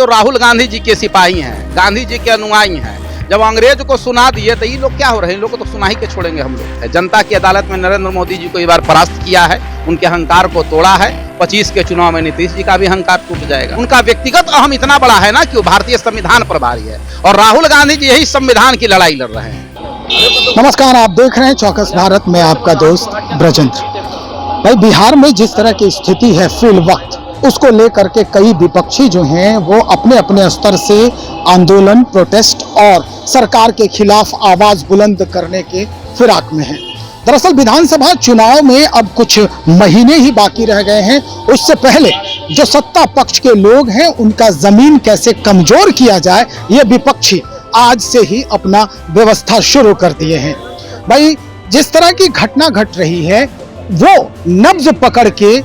तो राहुल गांधी जी के सिपाही हैं, गांधी जी के अनुयायी हैं। जब अंग्रेज को सुना दिए तो ये लोग क्या हो रहे हैं, इन लोग को तो सुना ही के छोड़ेंगे हम लोग। जनता की अदालत में नरेंद्र मोदी जी को एक बार परास्त किया है, उनके अहंकार को तोड़ा है। 25 के चुनाव में नीतीश जी का भी अहंकार टूट जाएगा। उनका व्यक्तिगत अहम इतना बड़ा है ना कि वो भारतीय संविधान प्रभारी है और राहुल गांधी जी यही संविधान की लड़ाई लड़ रहे हैं। नमस्कार, आप देख रहे हैं चौकस भारत में आपका दोस्त ब्रजेंद्र। भाई, बिहार में जिस तरह की स्थिति है फिल वक्त, उसको लेकर के कई विपक्षी जो हैं वो अपने अपने स्तर से आंदोलन, प्रोटेस्ट और सरकार के खिलाफ आवाज बुलंद करने के फिराक में हैं। दरअसल विधानसभा चुनाव में अब कुछ महीने ही बाकी रह गए हैं। उससे पहले जो सत्ता पक्ष के लोग हैं उनका जमीन कैसे कमजोर किया जाए, ये विपक्षी आज से ही अपना व्यवस्था शुरू कर दिए हैं। भाई, जिस तरह की घटना घट रही है वो नब्ज पकड़ के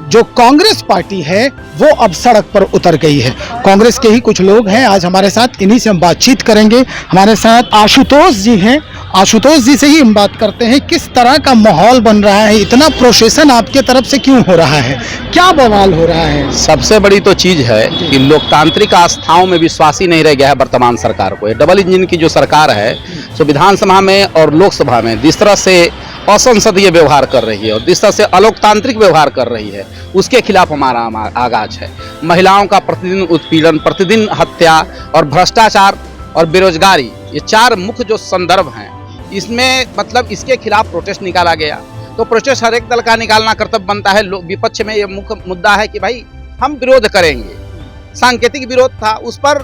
जो कांग्रेस पार्टी है वो अब सड़क पर उतर गई है। कांग्रेस के ही कुछ लोग हैं आज हमारे साथ, इन्हीं से हम बातचीत करेंगे। हमारे साथ आशुतोष जी हैं। आशुतोष जी से ही हम बात करते हैं, किस तरह का माहौल बन रहा है, इतना प्रोसेसन आपके तरफ से क्यों हो रहा है, क्या बवाल हो रहा है? सबसे बड़ी तो चीज है कि लोकतांत्रिक आस्थाओं में विश्वास ही नहीं रह गया है वर्तमान सरकार को। डबल इंजन की जो सरकार है तो विधानसभा में और लोकसभा में जिस तरह से असंसदीय व्यवहार कर रही है और जिस तरह से अलोकतांत्रिक व्यवहार कर रही है, उसके खिलाफ हमारा आगाज है। महिलाओं का प्रतिदिन उत्पीड़न, प्रतिदिन हत्या और भ्रष्टाचार और बेरोजगारी, ये चार मुख्य जो संदर्भ हैं, इसमें मतलब इसके खिलाफ प्रोटेस्ट निकाला गया। तो प्रोटेस्ट हर एक दल का निकालना कर्तव्य बनता है। विपक्ष में ये मुख्य मुद्दा है कि भाई हम विरोध करेंगे। सांकेतिक विरोध था, उस पर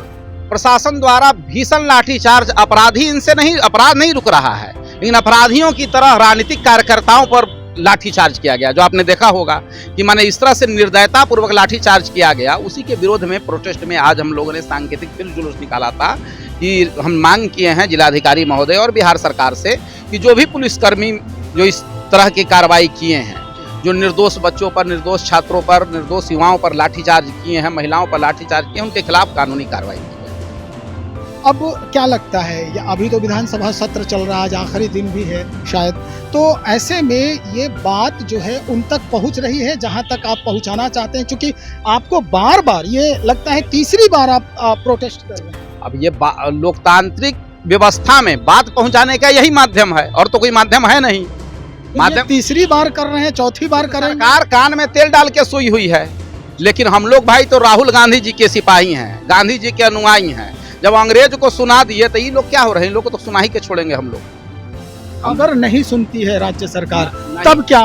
प्रशासन द्वारा भीषण लाठीचार्ज, अपराध नहीं रुक रहा है, लेकिन अपराधियों की तरह राजनीतिक कार्यकर्ताओं पर लाठीचार्ज किया गया, जो आपने देखा होगा कि माने इस तरह से निर्दयता पूर्वक लाठीचार्ज किया गया। उसी के विरोध में, प्रोटेस्ट में आज हम लोगों ने सांकेतिक फिर जुलूस निकाला था कि हम मांग किए हैं जिलाधिकारी महोदय और बिहार सरकार से कि जो भी पुलिसकर्मी जो इस तरह की कार्रवाई किए हैं, जो निर्दोष बच्चों पर, निर्दोष छात्रों पर, निर्दोष युवाओं पर लाठीचार्ज किए हैं, महिलाओं पर लाठीचार्ज किए हैं, उनके खिलाफ कानूनी कार्रवाई की। अब क्या लगता है, या अभी तो विधानसभा सत्र चल रहा है, आज आखिरी दिन भी है शायद, तो ऐसे में ये बात जो है उन तक पहुंच रही है जहां तक आप पहुंचाना चाहते हैं? क्योंकि आपको बार बार ये लगता है तीसरी बार आप प्रोटेस्ट कर रहे हैं। अब ये लोकतांत्रिक व्यवस्था में बात पहुंचाने का यही माध्यम है, और तो कोई माध्यम है नहीं। माध्यम तीसरी बार कर रहे हैं, चौथी बार कर रहे हैं। सरकार कान में तेल डाल के सोई हुई है, लेकिन हम लोग भाई तो राहुल गांधी जी के सिपाही हैं, गांधी जी के अनुयायी हैं। जब अंग्रेज को सुना दिए तो ये लोग क्या हो रहे हैं, इन लोग को तो सुना ही के छोड़ेंगे हम लोग। अगर नहीं सुनती है राज्य सरकार तब क्या?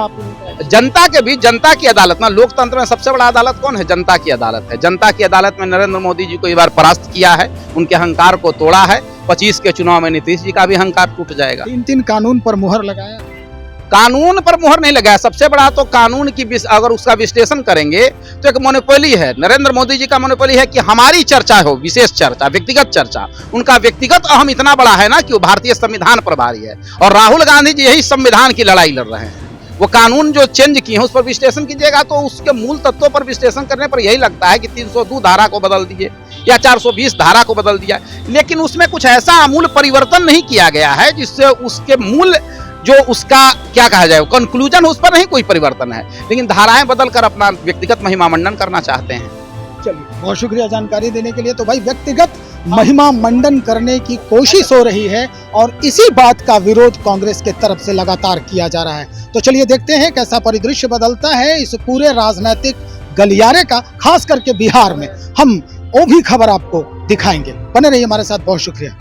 जनता के बीच, जनता की अदालत में, लोकतंत्र में सबसे बड़ा अदालत कौन है? जनता की अदालत है। जनता की अदालत में नरेंद्र मोदी जी को एक बार परास्त किया है, उनके अहंकार को तोड़ा है। 25 के चुनाव में नीतीश जी का भी अहंकार टूट जाएगा। 3 कानून पर मुहर लगाया। कानून पर मुहर नहीं लगाया। सबसे बड़ा तो कानून की अगर उसका विश्लेषण करेंगे तो एक मोनोपोली है, नरेंद्र मोदी जी का मोनोपोली है कि हमारी चर्चा हो, विशेष चर्चा, व्यक्तिगत चर्चा। उनका व्यक्तिगत अहम इतना बड़ा है ना कि वो भारतीय संविधान प्रभारी है और राहुल गांधी जी यही संविधान की लड़ाई लड़ रहे हैं। वो कानून जो चेंज किए हैं उस पर विश्लेषण कीजिएगा तो उसके मूल तत्वों पर विश्लेषण करने पर यही लगता है कि 302 धारा को बदल दिए या 420 धारा को बदल दिया, लेकिन उसमें कुछ ऐसा आमूल परिवर्तन नहीं किया गया है जिससे उसके मूल जो उसका क्या कहा जाए कंक्लूजन, उस पर नहीं कोई परिवर्तन है, लेकिन धाराएं बदलकर अपना व्यक्तिगत महिमा मंडन करना चाहते हैं। चलिए, बहुत शुक्रिया जानकारी देने के लिए। तो भाई, व्यक्तिगत महिमा मंडन करने की कोशिश हो रही है और इसी बात का विरोध कांग्रेस के तरफ से लगातार किया जा रहा है। तो चलिए देखते हैं कैसा परिदृश्य बदलता है इस पूरे राजनीतिक गलियारे का, खास करके बिहार में। हम वो भी खबर आपको दिखाएंगे, बने रहिए हमारे साथ। बहुत शुक्रिया।